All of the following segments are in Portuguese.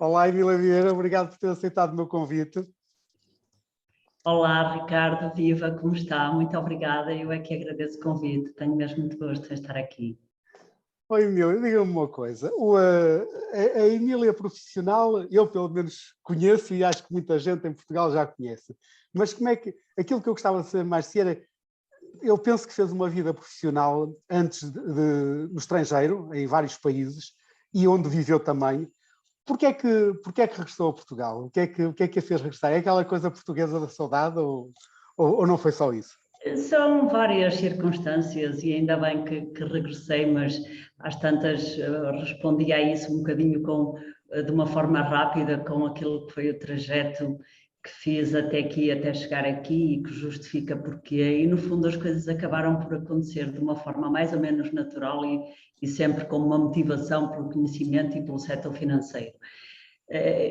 Olá, Emília Vieira, obrigado por ter aceitado o meu convite. Olá, Ricardo, viva, como está? Muito obrigada, eu é que agradeço o convite, tenho mesmo muito gosto em estar aqui. Oi, Emília, diga-me uma coisa. A Emília profissional, eu pelo menos conheço e acho que muita gente em Portugal já conhece. Mas como é que, aquilo que eu gostava de saber mais se era, eu penso que fez uma vida profissional antes no estrangeiro, em vários países, e onde viveu também. Porquê é que regressou a Portugal? O que é que a fez regressar? É aquela coisa portuguesa da saudade ou não foi só isso? São várias circunstâncias e ainda bem que regressei, mas às tantas respondi a isso um bocadinho de uma forma rápida com aquilo que foi o trajeto que fiz até aqui, até chegar aqui e que justifica porquê. E no fundo as coisas acabaram por acontecer de uma forma mais ou menos natural e sempre com uma motivação pelo conhecimento e pelo setor financeiro.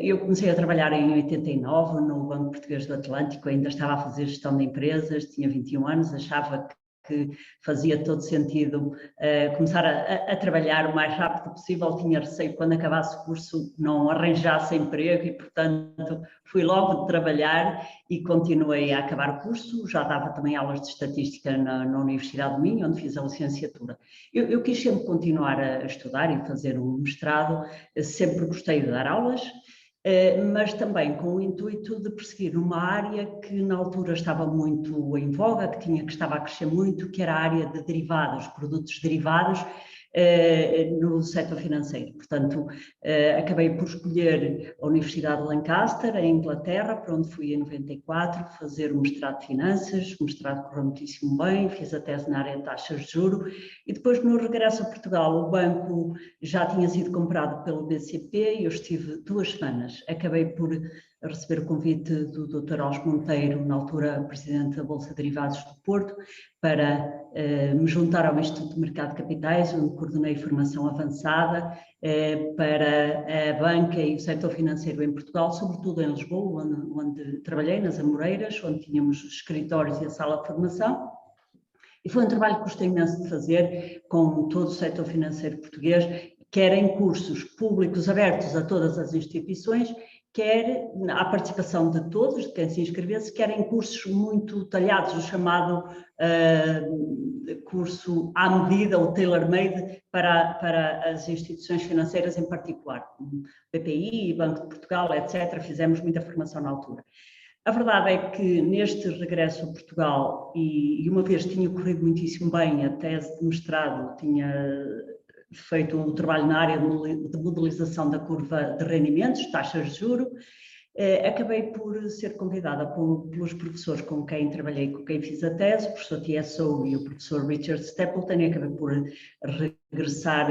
Eu comecei a trabalhar em 89 no Banco Português do Atlântico, ainda estava a fazer gestão de empresas, tinha 21 anos, achava que fazia todo sentido começar a trabalhar o mais rápido possível, tinha receio que quando acabasse o curso não arranjasse emprego e, portanto, fui logo trabalhar e continuei a acabar o curso, já dava também aulas de estatística na Universidade do Minho, onde fiz a licenciatura. Eu quis sempre continuar a estudar e fazer um mestrado, sempre gostei de dar aulas, mas também com o intuito de perseguir uma área que na altura estava muito em voga, que estava a crescer muito, que era a área de derivados, produtos derivados, no setor financeiro. Portanto, acabei por escolher a Universidade de Lancaster, em Inglaterra, para onde fui em 94, fazer o mestrado de Finanças, o mestrado correu muitíssimo bem, fiz a tese na área de taxas de juros, e depois no regresso a Portugal o banco já tinha sido comprado pelo BCP e eu estive 2 semanas. Acabei por receber o convite do Dr. Alves Monteiro, na altura presidente da Bolsa de Derivados do Porto, para me juntar ao Instituto de Mercado de Capitais, onde coordenei formação avançada para a banca e o setor financeiro em Portugal, sobretudo em Lisboa, onde trabalhei, nas Amoreiras, onde tínhamos os escritórios e a sala de formação. E foi um trabalho que gostei imenso de fazer com todo o setor financeiro português, quer em cursos públicos abertos a todas as instituições, quer à participação de todos, de quem se inscrevesse, quer em cursos muito talhados, o chamado curso à medida, ou tailor-made, para as instituições financeiras em particular, como BPI, Banco de Portugal, etc. Fizemos muita formação na altura. A verdade é que neste regresso a Portugal, e uma vez tinha corrido muitíssimo bem a tese de mestrado, tinha feito um trabalho na área de modelização da curva de rendimentos, taxas de juros, acabei por ser convidada pelos professores com quem trabalhei, com quem fiz a tese, o professor T.S.O. e o professor Richard Stapleton, e acabei por regressar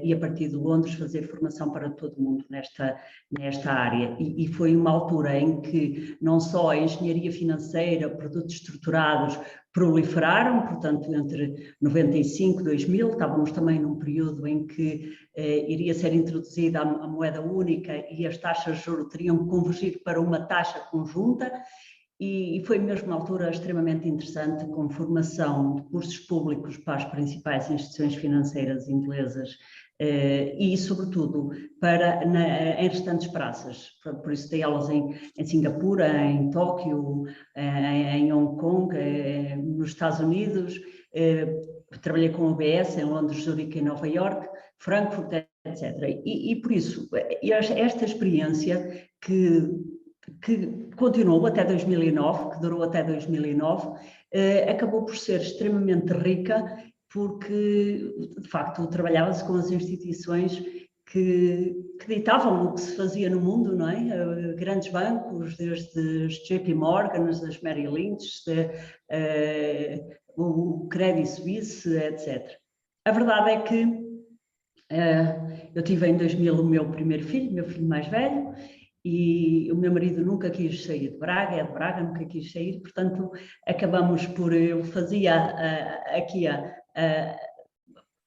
e a partir de Londres fazer formação para todo o mundo nesta área. E foi uma altura em que não só a engenharia financeira, produtos estruturados proliferaram, portanto entre 95 e 2000, estávamos também num período em que iria ser introduzida a moeda única e as taxas de juros teriam que convergir para uma taxa conjunta, e foi mesmo uma altura extremamente interessante, com formação de cursos públicos para as principais instituições financeiras inglesas e, sobretudo, em restantes praças. Por isso dei aulas em Singapura, em Tóquio, em Hong Kong, nos Estados Unidos, trabalhei com o UBS em Londres, Zurique e Nova Iorque, Frankfurt, etc. E por isso, esta experiência que continuou até 2009, que durou até 2009, acabou por ser extremamente rica, porque, de facto, trabalhava-se com as instituições que ditavam o que se fazia no mundo, não é? Grandes bancos, desde os JP Morgan, as Merrill Lynch, o Credit Suisse, etc. A verdade é que eu tive em 2000 o meu primeiro filho, meu filho mais velho, e o meu marido nunca quis sair de Braga, é de Braga, nunca quis sair, portanto acabamos por, eu fazia aqui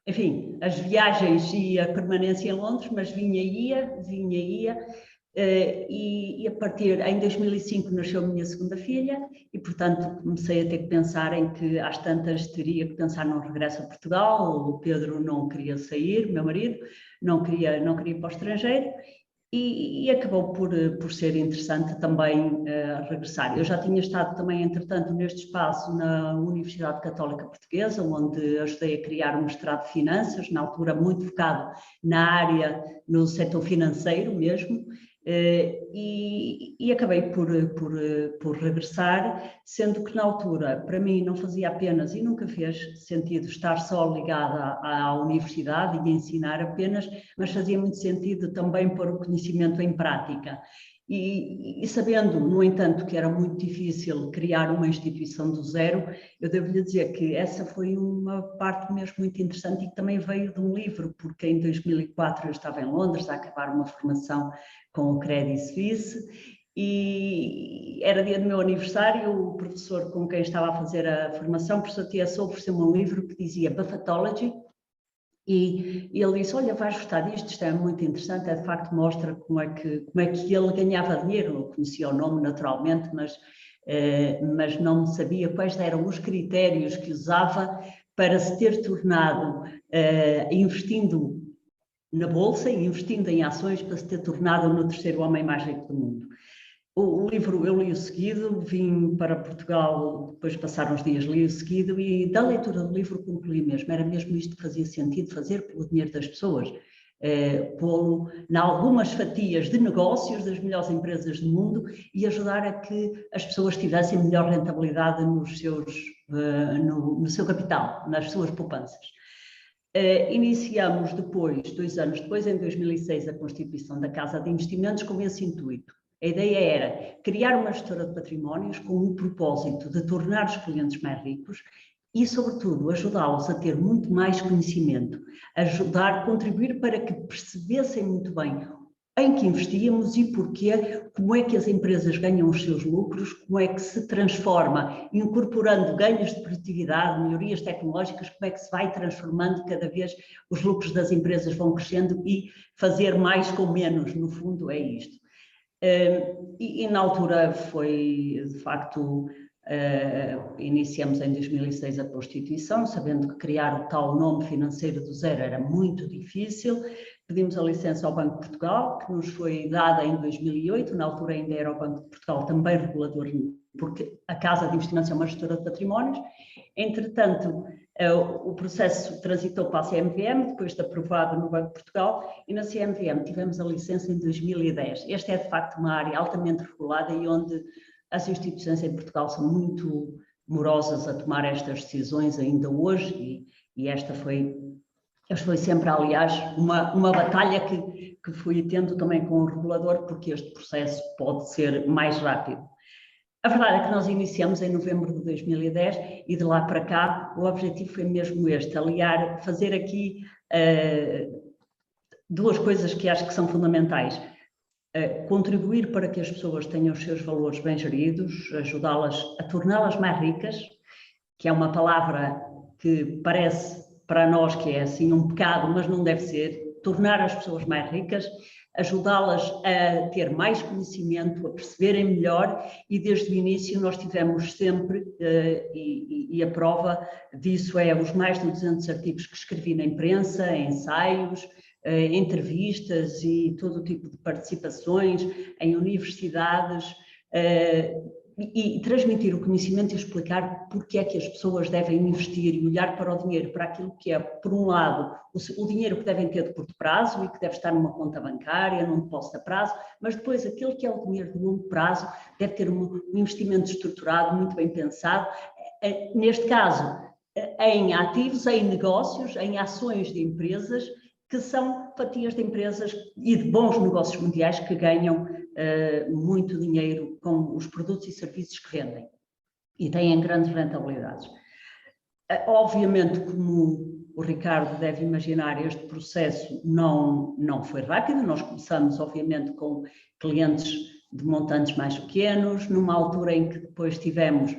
enfim, as viagens e a permanência em Londres, mas vinha e ia, e a partir, em 2005 nasceu a minha segunda filha e, portanto, comecei a ter que pensar em que às tantas teria que pensar num regresso a Portugal. O Pedro não queria sair, meu marido, não queria ir para o estrangeiro, E acabou por ser interessante também regressar. Eu já tinha estado também, entretanto, neste espaço na Universidade Católica Portuguesa, onde ajudei a criar um mestrado de Finanças, na altura muito focado na área, no setor financeiro mesmo, e acabei por regressar, sendo que na altura, para mim, não fazia apenas, e nunca fez sentido estar só ligada à universidade e ensinar apenas, mas fazia muito sentido também pôr o conhecimento em prática. E sabendo, no entanto, que era muito difícil criar uma instituição do zero, eu devo-lhe dizer que essa foi uma parte mesmo muito interessante e que também veio de um livro, porque em 2004 eu estava em Londres a acabar uma formação com o Credit Suisse e era dia do meu aniversário, o professor com quem estava a fazer a formação, o professor T.S. ofereceu-me um livro que dizia Buffettology. E ele disse, olha, vais gostar disto, isto é muito interessante, de facto mostra como é que ele ganhava dinheiro. Eu conhecia o nome naturalmente, mas não sabia quais eram os critérios que usava para se ter tornado, investindo na Bolsa e investindo em ações, para se ter tornado no terceiro homem mais rico do mundo. O livro eu li o seguido, vim para Portugal, depois passaram uns dias, li o seguido e da leitura do livro concluí mesmo, era mesmo isto que fazia sentido fazer pelo dinheiro das pessoas, pô-lo em algumas fatias de negócios das melhores empresas do mundo e ajudar a que as pessoas tivessem melhor rentabilidade no seu capital, nas suas poupanças. Iniciamos depois, 2 anos depois, em 2006, a constituição da Casa de Investimentos com esse intuito. A ideia era criar uma gestora de patrimónios com o propósito de tornar os clientes mais ricos e, sobretudo, ajudá-los a ter muito mais conhecimento, contribuir para que percebessem muito bem em que investíamos e porquê, como é que as empresas ganham os seus lucros, como é que se transforma, incorporando ganhos de produtividade, melhorias tecnológicas, como é que se vai transformando cada vez, os lucros das empresas vão crescendo e fazer mais com menos, no fundo é isto. E na altura foi, de facto, iniciamos em 2006 a Constituição, sabendo que criar o tal nome financeiro do zero era muito difícil. Pedimos a licença ao Banco de Portugal, que nos foi dada em 2008, na altura ainda era o Banco de Portugal também regulador, porque a Casa de Investimentos é uma gestora de patrimónios. Entretanto, o processo transitou para a CMVM, depois de aprovado no Banco de Portugal, e na CMVM tivemos a licença em 2010. Esta é, de facto, uma área altamente regulada e onde as instituições em Portugal são muito morosas a tomar estas decisões ainda hoje, e esta foi sempre, aliás, uma batalha que fui tendo também com o regulador, porque este processo pode ser mais rápido. A verdade é que nós iniciamos em novembro de 2010 e de lá para cá o objetivo foi mesmo este, fazer aqui 2 coisas que acho que são fundamentais. Contribuir para que as pessoas tenham os seus valores bem geridos, ajudá-las a torná-las mais ricas, que é uma palavra que parece para nós que é assim um pecado, mas não deve ser, tornar as pessoas mais ricas, ajudá-las a ter mais conhecimento, a perceberem melhor, e desde o início nós tivemos sempre, e a prova disso é os mais de 200 artigos que escrevi na imprensa, ensaios, entrevistas e todo o tipo de participações em universidades, e transmitir o conhecimento e explicar porque é que as pessoas devem investir e olhar para o dinheiro, para aquilo que é, por um lado, o dinheiro que devem ter de curto prazo e que deve estar numa conta bancária, num depósito a prazo, mas depois aquilo que é o dinheiro de longo prazo deve ter um investimento estruturado, muito bem pensado, neste caso, em ativos, em negócios, em ações de empresas, que são fatias de empresas e de bons negócios mundiais que ganham muito dinheiro com os produtos e serviços que vendem e têm grandes rentabilidades. Obviamente, como o Ricardo deve imaginar, este processo não foi rápido. Nós começamos, obviamente, com clientes de montantes mais pequenos, numa altura em que depois tivemos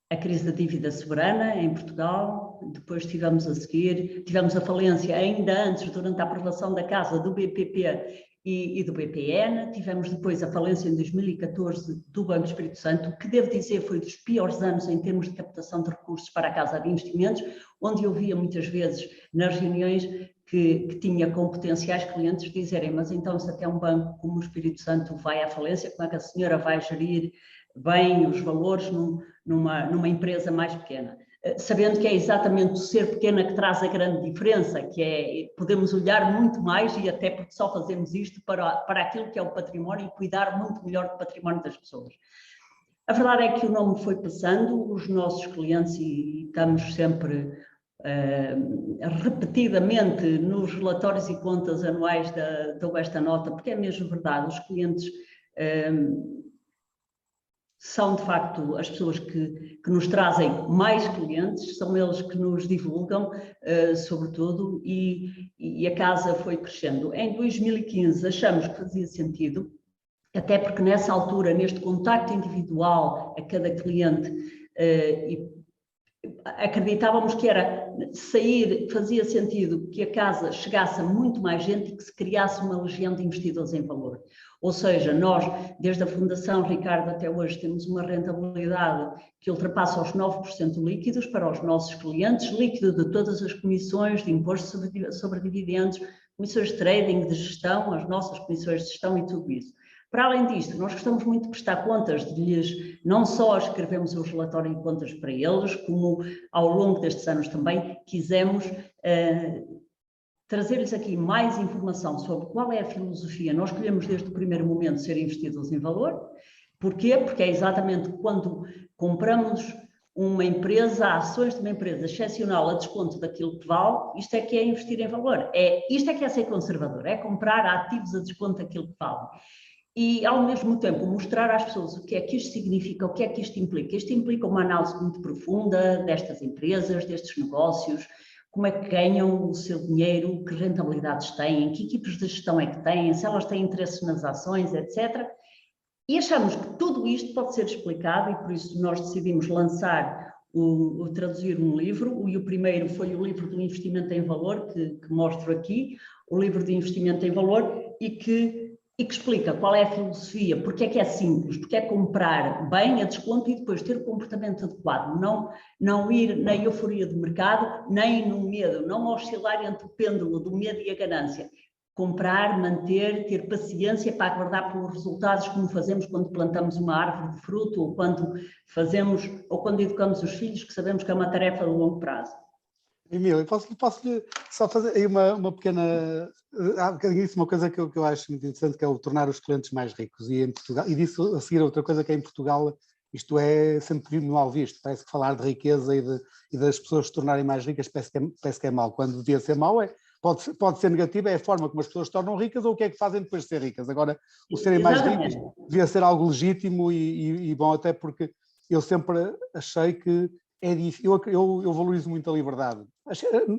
a crise da dívida soberana em Portugal, depois tivemos a falência ainda antes, durante a aprovação da Casa, do BPP e do BPN, tivemos depois a falência em 2014 do Banco do Espírito Santo, que devo dizer foi dos piores anos em termos de captação de recursos para a Casa de Investimentos, onde eu via muitas vezes nas reuniões que tinha com potenciais clientes dizerem, mas então se até um banco como o Espírito Santo vai à falência, como é que a senhora vai gerir bem os valores numa empresa mais pequena? Sabendo que é exatamente o ser pequena que traz a grande diferença, que é, podemos olhar muito mais e até porque só fazemos isto para aquilo que é o património e cuidar muito melhor do património das pessoas. A verdade é que o nome foi passando, os nossos clientes, e estamos sempre repetidamente nos relatórios e contas anuais dou esta nota, porque é mesmo verdade, os clientes são de facto as pessoas que nos trazem mais clientes, são eles que nos divulgam, sobretudo, e a casa foi crescendo. Em 2015 achamos que fazia sentido, até porque nessa altura, neste contacto individual a cada cliente, acreditávamos que fazia sentido que a casa chegasse a muito mais gente e que se criasse uma legião de investidores em valor. Ou seja, nós, desde a Fundação Ricardo até hoje, temos uma rentabilidade que ultrapassa os 9% líquidos para os nossos clientes, líquido de todas as comissões, de imposto sobre dividendos, comissões de trading, de gestão, as nossas comissões de gestão e tudo isso. Para além disto, nós gostamos muito de prestar contas, não só escrevemos o relatório de contas para eles, como ao longo destes anos também quisemos trazer-lhes aqui mais informação sobre qual é a filosofia. Nós escolhemos desde o primeiro momento ser investidores em valor. Porquê? Porque é exatamente quando compramos uma empresa, ações de uma empresa excepcional a desconto daquilo que vale, isto é que é investir em valor. Isto é que é ser conservador, é comprar ativos a desconto daquilo que vale. E, ao mesmo tempo, mostrar às pessoas o que é que isto significa, o que é que isto implica. Isto implica uma análise muito profunda destas empresas, destes negócios, como é que ganham o seu dinheiro, que rentabilidades têm, que equipes de gestão é que têm, se elas têm interesses nas ações, etc. E achamos que tudo isto pode ser explicado e por isso nós decidimos traduzir um livro, e o primeiro foi o livro do investimento em valor, que mostro aqui, o livro de investimento em valor, e que explica qual é a filosofia, porque é simples, porque é comprar bem a desconto e depois ter o comportamento adequado, não ir na euforia do mercado, nem no medo, não oscilar entre o pêndulo do medo e a ganância. Comprar, manter, ter paciência para aguardar pelos resultados, como fazemos quando plantamos uma árvore de fruto, ou quando educamos os filhos, que sabemos que é uma tarefa de longo prazo. Emília, posso-lhe só fazer aí uma pequena... Há bocadinho uma coisa que eu acho muito interessante, que é o tornar os clientes mais ricos. E em Portugal, e disso a seguir outra coisa que é em Portugal, isto é sempre mal visto. Parece que falar de riqueza e das pessoas se tornarem mais ricas parece que é mau. Quando devia ser mau, pode ser negativo, é a forma como as pessoas se tornam ricas ou o que é que fazem depois de ser ricas. Agora, o serem mais ricos devia ser algo legítimo e bom, até porque eu sempre achei que é difícil. Eu valorizo muito a liberdade.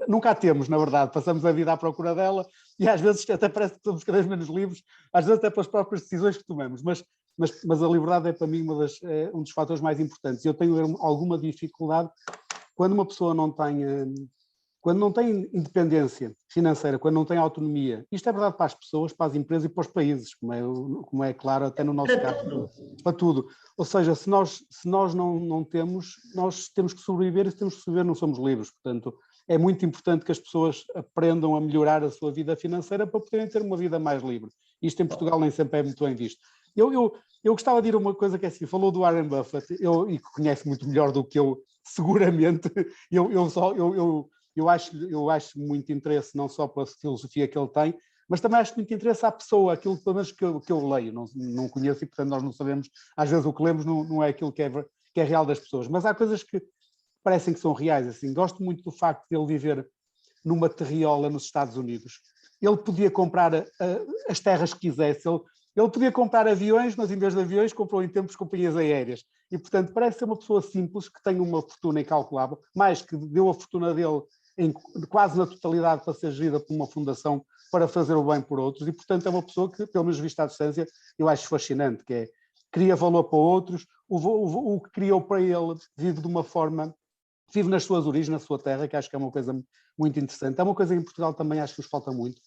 Nunca a temos, na verdade. Passamos a vida à procura dela e às vezes até parece que somos cada vez menos livres, às vezes até pelas próprias decisões que tomamos. Mas a liberdade é para mim um dos fatores mais importantes. Eu tenho alguma dificuldade quando uma pessoa quando não tem independência financeira, quando não tem autonomia. Isto é verdade para as pessoas, para as empresas e para os países, como é claro até no nosso caso. Para tudo. Ou seja, se nós não temos, nós temos que sobreviver, e se temos que sobreviver não somos livres. Portanto, é muito importante que as pessoas aprendam a melhorar a sua vida financeira para poderem ter uma vida mais livre. Isto em Portugal nem sempre é muito bem visto. Eu gostava de ir a uma coisa que é assim, falou do Warren Buffett, e que conhece muito melhor do que eu, seguramente. Eu acho muito interesse, não só pela filosofia que ele tem, mas também acho muito interesse à pessoa, aquilo pelo menos que eu leio, não conheço e portanto nós não sabemos, às vezes o que lemos não é aquilo que é real das pessoas, mas há coisas que parecem que são reais, assim. Gosto muito do facto de ele viver numa terriola nos Estados Unidos. Ele podia comprar as terras que quisesse, ele podia comprar aviões, mas em vez de aviões comprou em tempos companhias aéreas. E, portanto, parece ser uma pessoa simples, que tem uma fortuna incalculável, mais que deu a fortuna dele quase na totalidade para ser gerida por uma fundação para fazer o bem por outros. E, portanto, é uma pessoa que, pelo menos vista à distância, eu acho fascinante, que cria valor para outros, o que criou para ele vive de uma forma... Vive nas suas origens, na sua terra, que acho que é uma coisa muito interessante. É uma coisa que em Portugal também acho que nos falta muito.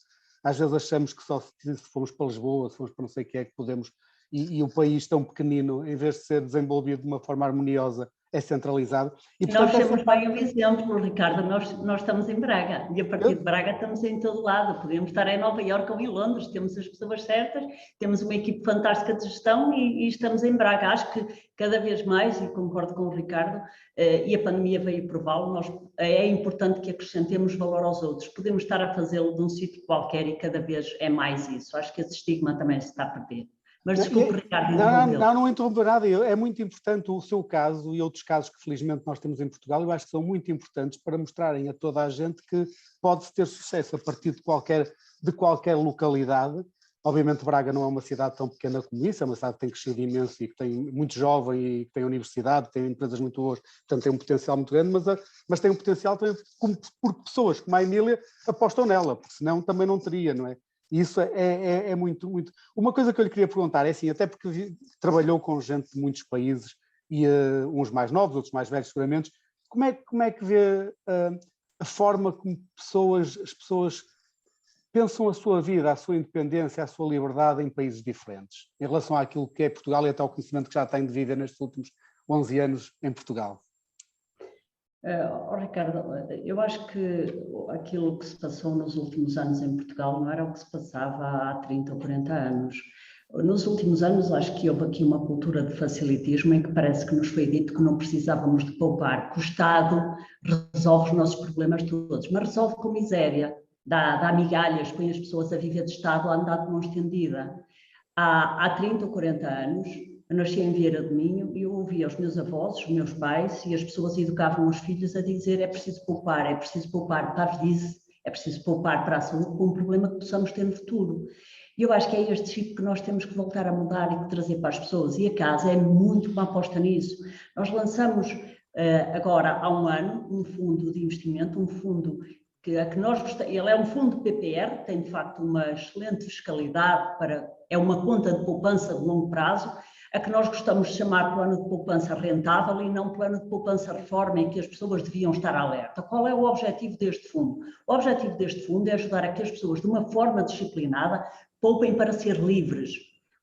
Às vezes achamos que só se formos para Lisboa, se formos para não sei o que é que podemos, e o país tão pequenino, em vez de ser desenvolvido de uma forma harmoniosa, é centralizado. E, nós portanto, temos bem o exemplo, Ricardo, nós estamos em Braga, e a partir de Braga estamos em todo lado, podemos estar em Nova Iorque ou em Londres, temos as pessoas certas, temos uma equipe fantástica de gestão e estamos em Braga. Acho que cada vez mais, e concordo com o Ricardo, e a pandemia veio prová-lo, é importante que acrescentemos valor aos outros. Podemos estar a fazê-lo de um sítio qualquer e cada vez é mais isso. Acho que esse estigma também se está a perder. Mas desculpe, Ricardo, interrompê-lo. Não interrompo nada. É muito importante o seu caso e outros casos que felizmente nós temos em Portugal. Eu acho que são muito importantes para mostrarem a toda a gente que pode-se ter sucesso a partir de qualquer localidade. Obviamente Braga não é uma cidade tão pequena como isso, é uma cidade que tem crescido imenso e que tem muito jovem e que tem universidade, tem empresas muito boas, portanto tem um potencial muito grande, mas tem um potencial também porque pessoas como a Emília apostam nela, porque senão também não teria, não é? E isso é muito, muito... Uma coisa que eu lhe queria perguntar é assim, até porque trabalhou com gente de muitos países, e uns mais novos, outros mais velhos seguramente, como é que vê a forma como as pessoas pensam a sua vida, a sua independência, a sua liberdade em países diferentes, em relação àquilo que é Portugal e até ao conhecimento que já tem de viver nestes últimos 11 anos em Portugal? Ricardo, eu acho que aquilo que se passou nos últimos anos em Portugal não era o que se passava há 30 ou 40 anos. Nos últimos anos, acho que houve aqui uma cultura de facilitismo em que parece que nos foi dito que não precisávamos de poupar, que o Estado resolve os nossos problemas todos, mas resolve com miséria, dá migalhas, põe as pessoas a viver de Estado a andar de mão estendida. Há 30 ou 40 anos, eu nasci em Vieira do Minho e eu ouvia os meus avós, os meus pais, e as pessoas educavam os filhos a dizer é preciso poupar para a velhice, é preciso poupar para a saúde, com um problema que possamos ter no futuro. E eu acho que é este chip que nós temos que voltar a mudar e que trazer para as pessoas. E a casa é muito uma aposta nisso. Nós lançamos agora, há um ano, um fundo de investimento, um fundo ele é um fundo PPR, tem de facto uma excelente fiscalidade, é uma conta de poupança de longo prazo, a que nós gostamos de chamar plano de poupança rentável e não plano de poupança reforma, em que as pessoas deviam estar alerta. Qual é o objetivo deste fundo? O objetivo deste fundo é ajudar a que as pessoas, de uma forma disciplinada, poupem para ser livres,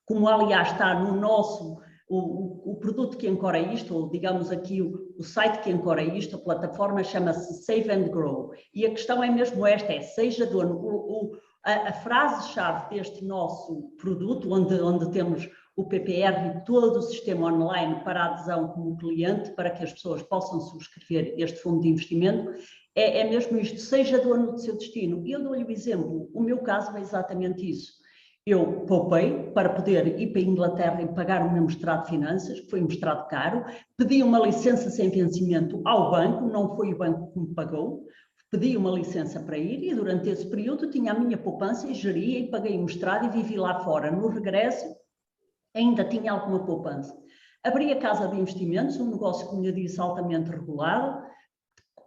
como aliás está no nosso... O produto que ancora isto, ou digamos aqui o site que ancora isto, a plataforma chama-se Save and Grow. E a questão é mesmo esta, seja dono. A frase-chave deste nosso produto, onde temos o PPR e todo o sistema online para a adesão como cliente, para que as pessoas possam subscrever este fundo de investimento, é mesmo isto, seja dono do seu destino. E eu dou-lhe o exemplo, o meu caso é exatamente isso. Eu poupei para poder ir para a Inglaterra e pagar o meu mestrado de Finanças, que foi um mestrado caro, pedi uma licença sem vencimento ao banco, não foi o banco que me pagou, pedi uma licença para ir e durante esse período tinha a minha poupança e geria e paguei o mestrado e vivi lá fora. No regresso ainda tinha alguma poupança. Abri a casa de investimentos, um negócio, como eu disse, altamente regulado,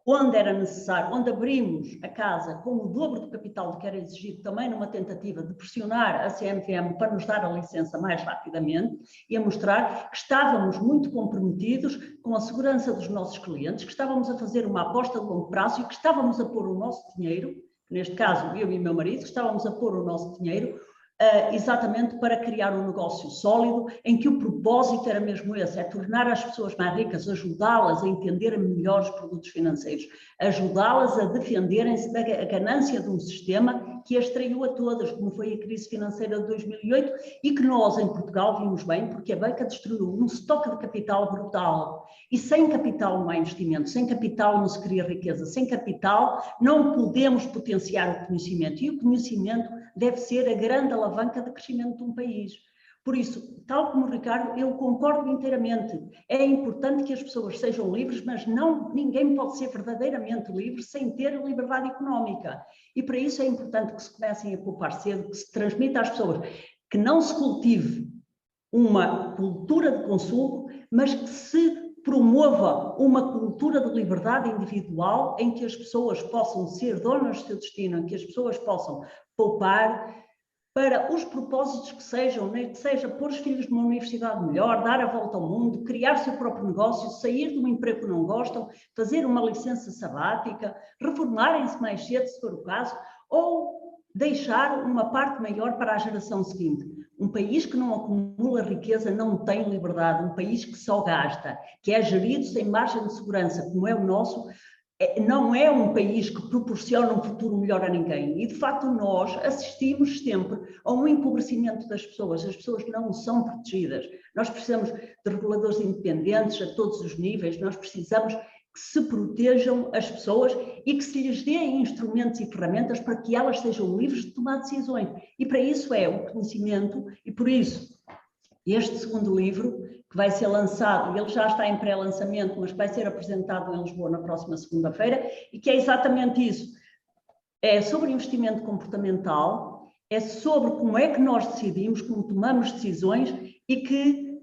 onde era necessário, onde abrimos a casa com o dobro do capital que era exigido, também numa tentativa de pressionar a CMVM para nos dar a licença mais rapidamente e a mostrar que estávamos muito comprometidos com a segurança dos nossos clientes, que estávamos a fazer uma aposta de longo prazo e que estávamos a pôr o nosso dinheiro, neste caso eu e meu marido, estávamos a pôr o nosso dinheiro exatamente para criar um negócio sólido, em que o propósito era mesmo esse, é tornar as pessoas mais ricas, ajudá-las a entenderem melhor os produtos financeiros, ajudá-las a defenderem-se da ganância de um sistema que as traiu a todas, como foi a crise financeira de 2008 e que nós em Portugal vimos bem, porque a banca destruiu um estoque de capital brutal e sem capital não há investimento, sem capital não se cria riqueza, sem capital não podemos potenciar o conhecimento e o conhecimento deve ser a grande alavanca de crescimento de um país. Por isso, tal como o Ricardo, eu concordo inteiramente. É importante que as pessoas sejam livres, mas ninguém pode ser verdadeiramente livre sem ter liberdade económica. E para isso é importante que se comecem a poupar cedo, que se transmita às pessoas, que não se cultive uma cultura de consumo, mas que se promova uma cultura de liberdade individual em que as pessoas possam ser donas do seu destino, em que as pessoas possam poupar para os propósitos que sejam, né? Que seja pôr os filhos numa universidade melhor, dar a volta ao mundo, criar o seu próprio negócio, sair de um emprego que não gostam, fazer uma licença sabática, reformarem-se mais cedo, se for o caso, ou deixar uma parte maior para a geração seguinte. Um país que não acumula riqueza não tem liberdade. Um país que só gasta, que é gerido sem margem de segurança, como é o nosso, não é um país que proporciona um futuro melhor a ninguém. E, de facto, nós assistimos sempre a um empobrecimento das pessoas. As pessoas não são protegidas. Nós precisamos de reguladores independentes a todos os níveis. Nós precisamos que se protejam as pessoas e que se lhes dê instrumentos e ferramentas para que elas sejam livres de tomar decisões. E para isso é o conhecimento, e por isso este segundo livro, que vai ser lançado, ele já está em pré-lançamento, mas vai ser apresentado em Lisboa na próxima segunda-feira, e que é exatamente isso. É sobre investimento comportamental, é sobre como é que nós decidimos, como tomamos decisões, e que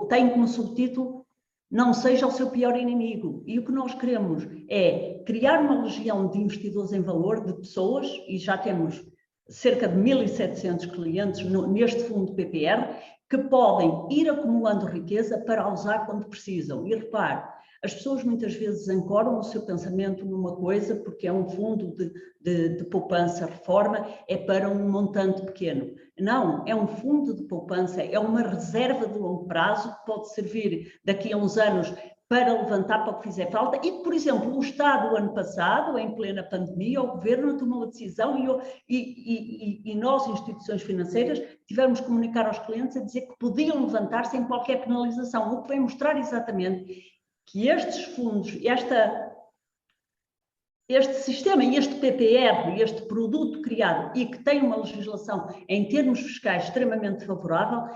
tem como subtítulo não seja o seu pior inimigo. E o que nós queremos é criar uma legião de investidores em valor, de pessoas, e já temos cerca de 1.700 clientes neste fundo PPR, que podem ir acumulando riqueza para usar quando precisam. E repare, as pessoas muitas vezes ancoram o seu pensamento numa coisa, porque é um fundo de poupança-reforma, é para um montante pequeno. Não, é um fundo de poupança, é uma reserva de longo prazo que pode servir daqui a uns anos para levantar para o que fizer falta. E, por exemplo, o Estado, o ano passado, em plena pandemia, o Governo tomou a decisão e nós, instituições financeiras, tivemos que comunicar aos clientes a dizer que podiam levantar sem qualquer penalização, o que vem mostrar exatamente que estes fundos, este sistema e este PPR, este produto criado e que tem uma legislação em termos fiscais extremamente favorável,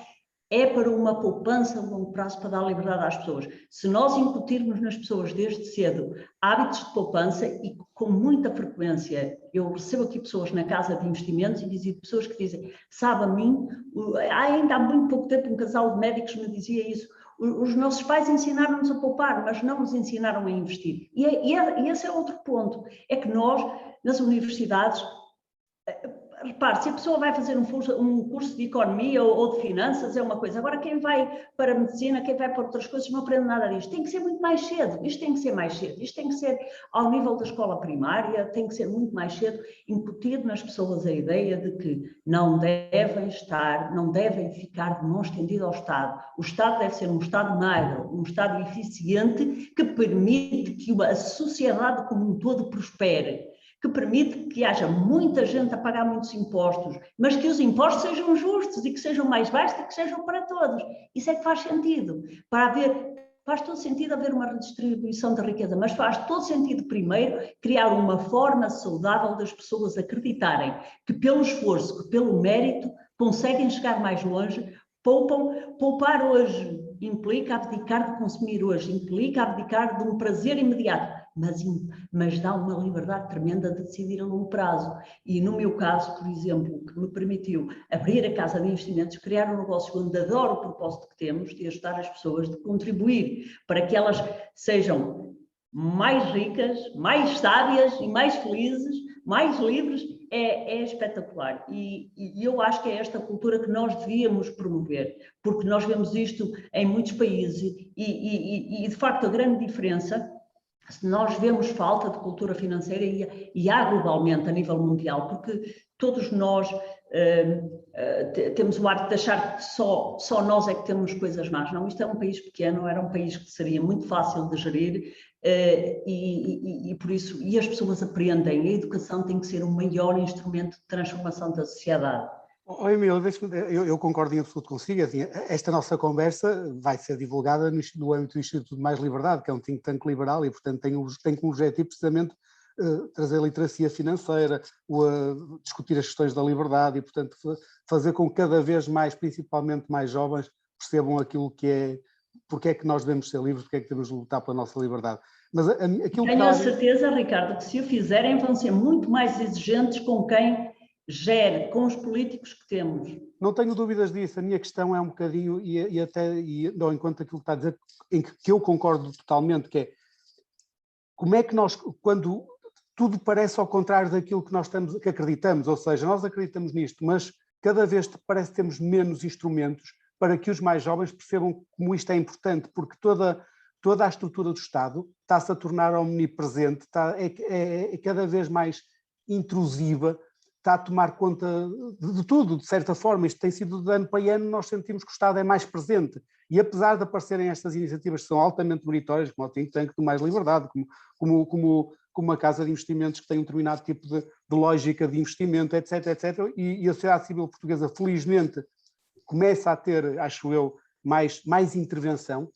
é para uma poupança a longo prazo para dar liberdade às pessoas. Se nós incutirmos nas pessoas desde cedo hábitos de poupança, e com muita frequência, eu recebo aqui pessoas na casa de investimentos e dizem, pessoas que dizem, sabe, a mim, ainda há muito pouco tempo um casal de médicos me dizia isso, os nossos pais ensinaram-nos a poupar, mas não nos ensinaram a investir. E esse é outro ponto, é que nós, nas universidades, repare, se a pessoa vai fazer um curso de economia ou de finanças, é uma coisa. Agora, quem vai para a medicina, quem vai para outras coisas, não aprende nada disto. Tem que ser muito mais cedo. Isto tem que ser mais cedo. Isto tem que ser ao nível da escola primária, tem que ser muito mais cedo, incutir nas pessoas a ideia de que não devem ficar de mão estendida ao Estado. O Estado deve ser um Estado magro, um Estado eficiente que permite que a sociedade como um todo prospere, que permite que haja muita gente a pagar muitos impostos, mas que os impostos sejam justos e que sejam mais baixos e que sejam para todos. Isso é que faz sentido. Faz todo sentido haver uma redistribuição da riqueza, mas faz todo sentido, primeiro, criar uma forma saudável das pessoas acreditarem que pelo esforço, que pelo mérito, conseguem chegar mais longe. Poupar hoje implica abdicar de consumir hoje, implica abdicar de um prazer imediato, mas dá uma liberdade tremenda de decidir a longo prazo. E no meu caso, por exemplo, que me permitiu abrir a casa de investimentos, criar um negócio onde adoro o propósito que temos de ajudar as pessoas, de contribuir para que elas sejam mais ricas, mais sábias e mais felizes, mais livres, é espetacular. E eu acho que é esta cultura que nós devíamos promover, porque nós vemos isto em muitos países e de facto a grande diferença, se nós vemos falta de cultura financeira e há globalmente a nível mundial, porque todos nós temos o hábito de achar que só nós é que temos coisas más. Não, isto é um país pequeno, era um país que seria muito fácil de gerir e por isso, e as pessoas aprendem, a educação tem que ser o maior instrumento de transformação da sociedade. Emílio, eu concordo em absoluto consigo. Assim, esta nossa conversa vai ser divulgada no âmbito do Instituto de Mais Liberdade, que é um think tank liberal e, portanto, tem como objetivo precisamente trazer literacia financeira, discutir as questões da liberdade e, portanto, fazer com que cada vez mais, principalmente mais jovens, percebam aquilo que é, porque é que nós devemos ser livres, porque é que devemos lutar pela nossa liberdade. Mas tenho a certeza, Ricardo, que se o fizerem vão ser muito mais exigentes com quem gere, com os políticos que temos. Não tenho dúvidas disso. A minha questão é um bocadinho, e dou em conta aquilo que está a dizer, em que eu concordo totalmente, que é como é que nós, quando tudo parece ao contrário daquilo que acreditamos, ou seja, nós acreditamos nisto, mas cada vez parece que temos menos instrumentos para que os mais jovens percebam como isto é importante, porque toda a estrutura do Estado está-se a tornar omnipresente, é cada vez mais intrusiva, está a tomar conta de tudo, de certa forma. Isto tem sido de ano para ano, nós sentimos que o Estado é mais presente. E apesar de aparecerem estas iniciativas que são altamente meritórias, como o Think Tank do Mais Liberdade, como a Casa de Investimentos, que tem um determinado tipo de lógica de investimento, etc., etc., e a sociedade civil portuguesa, felizmente, começa a ter, acho eu, mais intervenção,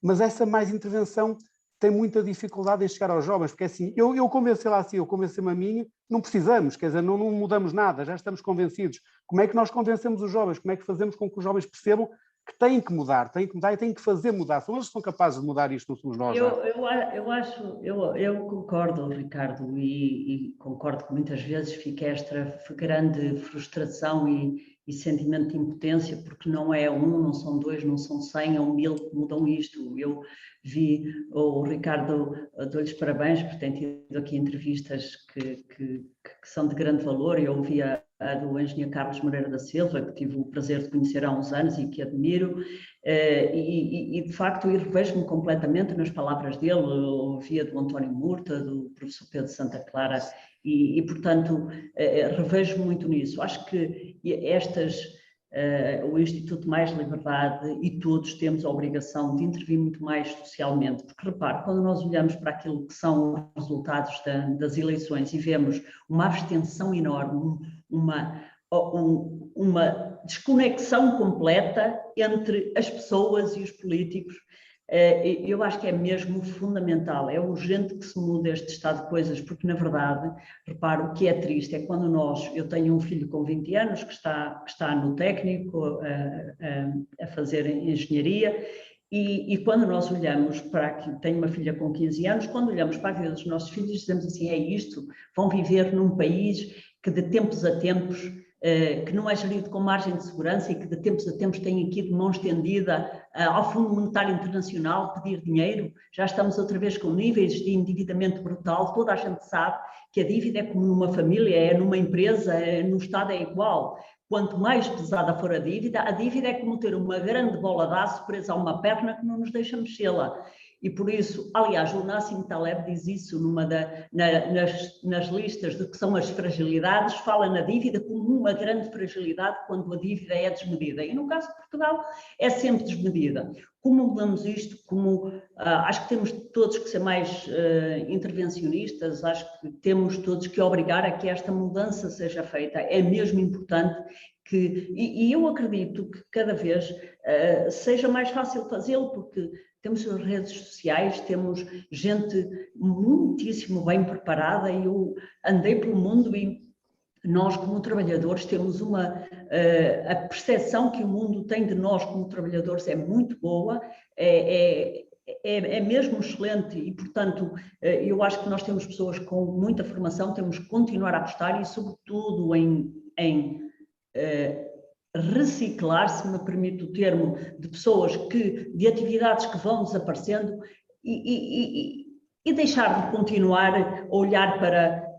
mas essa mais intervenção tem muita dificuldade em chegar aos jovens, porque assim, eu convenci-la assim, eu convenci-me a mim, não precisamos, quer dizer, não mudamos nada, já estamos convencidos. Como é que nós convencemos os jovens? Como é que fazemos com que os jovens percebam que têm que mudar e têm que fazer mudar? São eles que são capazes de mudar isto, não somos nós. Eu concordo, Ricardo, e concordo que muitas vezes fica esta grande frustração e sentimento de impotência, porque não é um, não são dois, não são 100 ou 1000 que mudam isto. Eu vi o Ricardo, dou-lhes parabéns, porque tem tido aqui entrevistas que são de grande valor. Eu ouvi a do engenheiro Carlos Moreira da Silva, que tive o prazer de conhecer há uns anos e que admiro, e de facto eu revejo-me completamente nas palavras dele. Eu ouvi a do António Murta, do professor Pedro Santa Clara, e portanto revejo-me muito nisso. Acho que o Instituto Mais Liberdade e todos temos a obrigação de intervir muito mais socialmente, porque repare, quando nós olhamos para aquilo que são os resultados das eleições e vemos uma abstenção enorme, uma desconexão completa entre as pessoas e os políticos, eu acho que é mesmo fundamental, é urgente que se mude este estado de coisas, porque na verdade, reparo, o que é triste é quando eu tenho um filho com 20 anos que está no técnico a fazer engenharia, e quando nós olhamos para aqui, tenho uma filha com 15 anos, quando olhamos para a vida dos nossos filhos dizemos assim, é isto, vão viver num país que de tempos a tempos, que não é gerido com margem de segurança e que de tempos a tempos tem aqui de mão estendida ao Fundo Monetário Internacional pedir dinheiro. Já estamos outra vez com níveis de endividamento brutal. Toda a gente sabe que a dívida é como numa família, é numa empresa, no Estado é igual. Quanto mais pesada for a dívida é como ter uma grande bola de aço presa a uma perna que não nos deixa mexê-la. E por isso, aliás, o Nassim Taleb diz isso nas listas de que são as fragilidades, fala na dívida como uma grande fragilidade quando a dívida é desmedida. E no caso de Portugal é sempre desmedida. Como mudamos isto? Acho que temos todos que ser mais intervencionistas, acho que temos todos que obrigar a que esta mudança seja feita. É mesmo importante e eu acredito que cada vez seja mais fácil fazê-lo, porque temos as redes sociais, temos gente muitíssimo bem preparada. Eu andei pelo mundo e nós, como trabalhadores, temos a percepção que o mundo tem de nós como trabalhadores é muito boa, é mesmo excelente e, portanto, eu acho que nós temos pessoas com muita formação, temos que continuar a apostar e, sobretudo, em reciclar, se me permite o termo, de pessoas de atividades que vão desaparecendo e deixar de continuar a olhar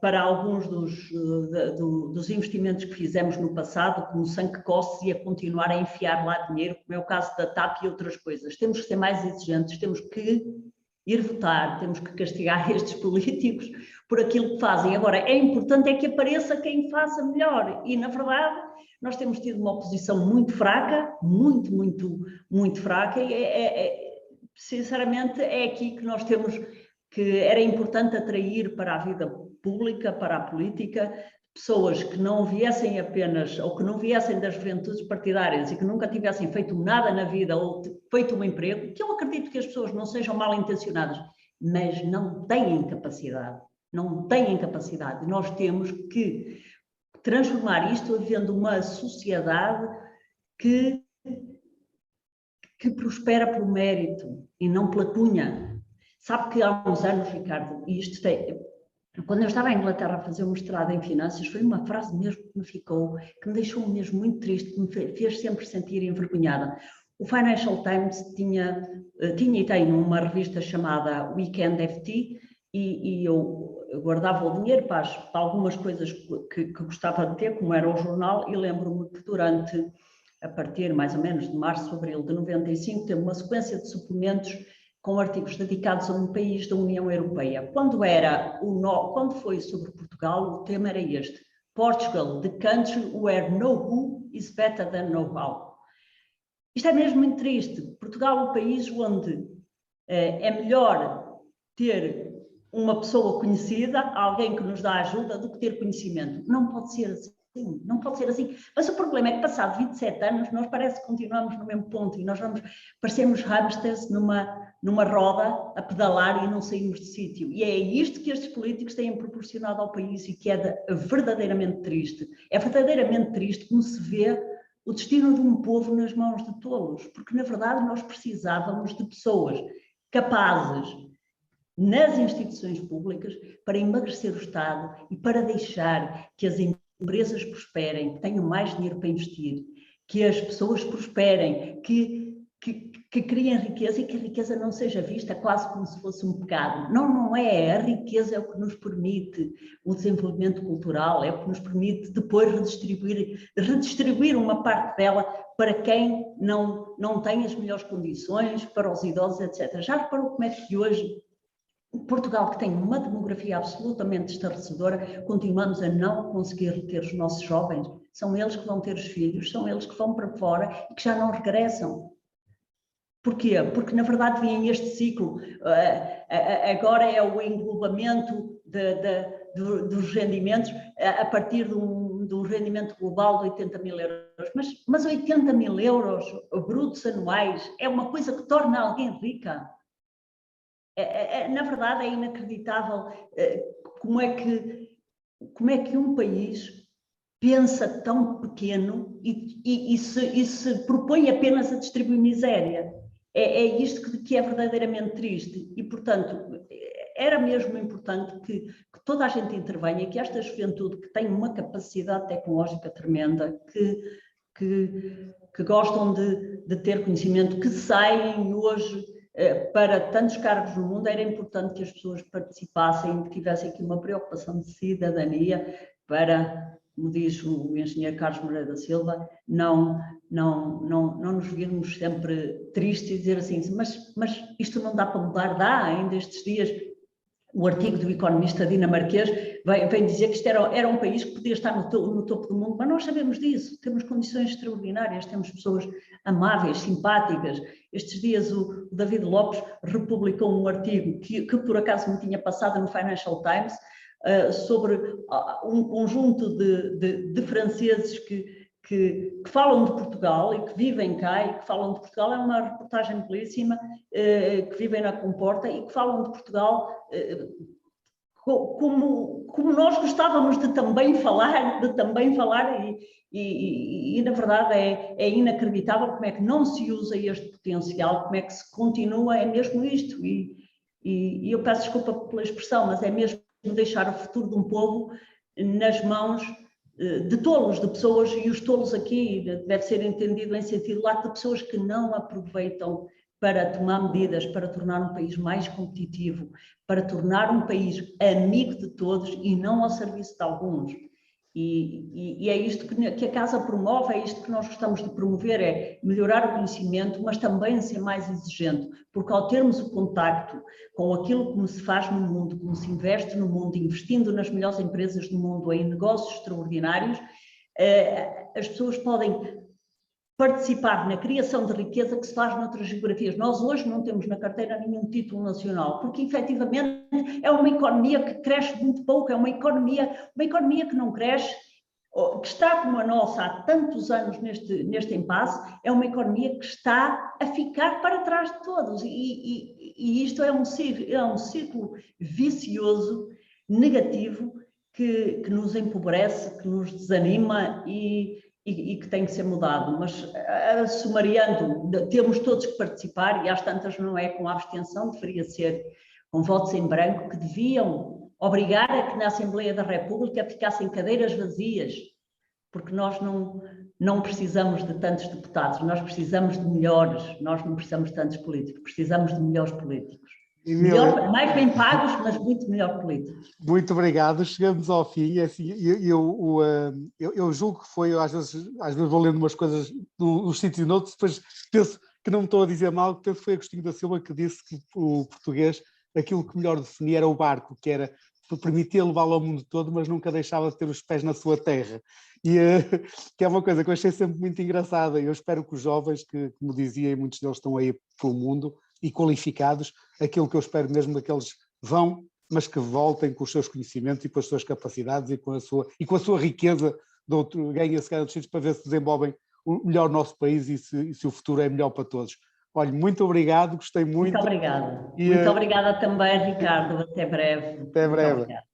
para alguns dos investimentos que fizemos no passado como sangue coce e a continuar a enfiar lá dinheiro, como é o caso da TAP e outras coisas. Temos que ser mais exigentes, temos que ir votar, temos que castigar estes políticos por aquilo que fazem. Agora, é importante que apareça quem faça melhor e, na verdade, nós temos tido uma oposição muito fraca, muito fraca e, sinceramente, é aqui que nós temos que era importante atrair para a vida pública, para a política, pessoas que não viessem apenas, ou que não viessem das juventudes partidárias e que nunca tivessem feito nada na vida ou feito um emprego, que eu acredito que as pessoas não sejam mal intencionadas, mas não têm capacidade. Nós temos que transformar isto havendo uma sociedade que prospera pelo mérito e não pela cunha. Sabe que há uns anos, Ricardo, quando eu estava em Inglaterra a fazer um mestrado em finanças, foi uma frase mesmo que me deixou mesmo muito triste, que me fez sempre sentir envergonhada. O Financial Times tinha e tem uma revista chamada Weekend FT e eu guardava o dinheiro para algumas coisas que gostava de ter, como era o jornal, e lembro-me que a partir mais ou menos de março, abril de 95, teve uma sequência de suplementos com artigos dedicados a um país da União Europeia. Quando foi sobre Portugal, o tema era este: Portugal, the country where know-who is better than know-how. Isto é mesmo muito triste. Portugal é um país onde é melhor ter uma pessoa conhecida, alguém que nos dá ajuda, do que ter conhecimento. Não pode ser assim. Não pode ser assim. Mas o problema é que, passado 27 anos, nós parece que continuamos no mesmo ponto e nós parecemos hamsters numa roda a pedalar e não saímos de sítio. E é isto que estes políticos têm proporcionado ao país e que é verdadeiramente triste. É verdadeiramente triste como se vê o destino de um povo nas mãos de tolos, porque, na verdade, nós precisávamos de pessoas capazes nas instituições públicas para emagrecer o Estado e para deixar que as empresas prosperem, que tenham mais dinheiro para investir, que as pessoas prosperem, que criem riqueza e que a riqueza não seja vista quase como se fosse um pecado. Não é. A riqueza é o que nos permite o desenvolvimento cultural, é o que nos permite depois redistribuir uma parte dela para quem não tem as melhores condições, para os idosos, etc. Já reparou como é que hoje Portugal, que tem uma demografia absolutamente estarrecedora, continuamos a não conseguir reter os nossos jovens? São eles que vão ter os filhos, são eles que vão para fora e que já não regressam. Porquê? Porque, na verdade, vem este ciclo. Agora é o englobamento dos rendimentos a partir de um rendimento global de 80 mil euros. Mas 80 mil euros brutos anuais é uma coisa que torna alguém rica. Na verdade, é inacreditável como é que um país pensa tão pequeno e se propõe apenas a distribuir miséria. É isto que é verdadeiramente triste e, portanto, era mesmo importante que toda a gente intervenha, que esta juventude que tem uma capacidade tecnológica tremenda, que gostam de ter conhecimento, que saem hoje para tantos cargos no mundo, era importante que as pessoas participassem, que tivessem aqui uma preocupação de cidadania para, como diz o engenheiro Carlos Moreira da Silva, não nos virmos sempre tristes e dizer assim, mas isto não dá para mudar? Dá, ainda estes dias o artigo do economista dinamarquês vem dizer que isto era um país que podia estar no topo do mundo, mas nós sabemos disso, temos condições extraordinárias, temos pessoas amáveis, simpáticas. Estes dias o David Lopes republicou um artigo que por acaso me tinha passado no Financial Times sobre um conjunto de franceses que falam de Portugal e que vivem cá e que falam de Portugal. É uma reportagem belíssima, que vivem na Comporta e que falam de Portugal como nós gostávamos de também falar e na verdade é inacreditável como é que não se usa este potencial, como é que se continua, é mesmo isto e eu peço desculpa pela expressão, mas é mesmo deixar o futuro de um povo nas mãos de tolos, de pessoas, e os tolos aqui deve ser entendido em sentido lato, de pessoas que não aproveitam para tomar medidas, para tornar um país mais competitivo, para tornar um país amigo de todos e não ao serviço de alguns. E é isto que a Casa promove, é isto que nós gostamos de promover, é melhorar o conhecimento, mas também ser mais exigente, porque ao termos o contacto com aquilo como se faz no mundo, como se investe no mundo, investindo nas melhores empresas do mundo, em negócios extraordinários, as pessoas podem participar na criação de riqueza que se faz noutras geografias. Nós hoje não temos na carteira nenhum título nacional, porque efetivamente é uma economia que cresce muito pouco, é uma economia que não cresce, que está como a nossa há tantos anos neste impasse, é uma economia que está a ficar para trás de todos e isto é um círculo vicioso, negativo, que nos empobrece, que nos desanima e que tem que ser mudado, mas sumariando, temos todos que participar e às tantas não é com a abstenção, deveria ser com votos em branco, que deviam obrigar a que na Assembleia da República ficassem cadeiras vazias, porque nós não precisamos de tantos deputados, nós precisamos de melhores, nós não precisamos de tantos políticos, precisamos de melhores políticos. Mais bem pagos, mas muito melhor políticos. Muito obrigado, chegamos ao fim. Assim, eu julgo que foi, às vezes vou lendo umas coisas nos sítios e noutros, depois penso que não me estou a dizer mal, penso que foi Agostinho da Silva que disse que o português, aquilo que melhor definia era o barco, que era permitia levá-lo ao mundo todo, mas nunca deixava de ter os pés na sua terra. E que é uma coisa que eu achei sempre muito engraçada. Eu espero que os jovens, que, como dizia, e muitos deles estão aí pelo mundo e qualificados, aquilo que eu espero mesmo daqueles vão, mas que voltem com os seus conhecimentos e com as suas capacidades e com a sua riqueza de outro, ganha-se cada dos sítios para ver se desenvolvem melhor o nosso país e se o futuro é melhor para todos. Olha, muito obrigado, gostei muito. Muito obrigada. Muito obrigada também, Ricardo. Até breve. Até breve. Muito obrigada.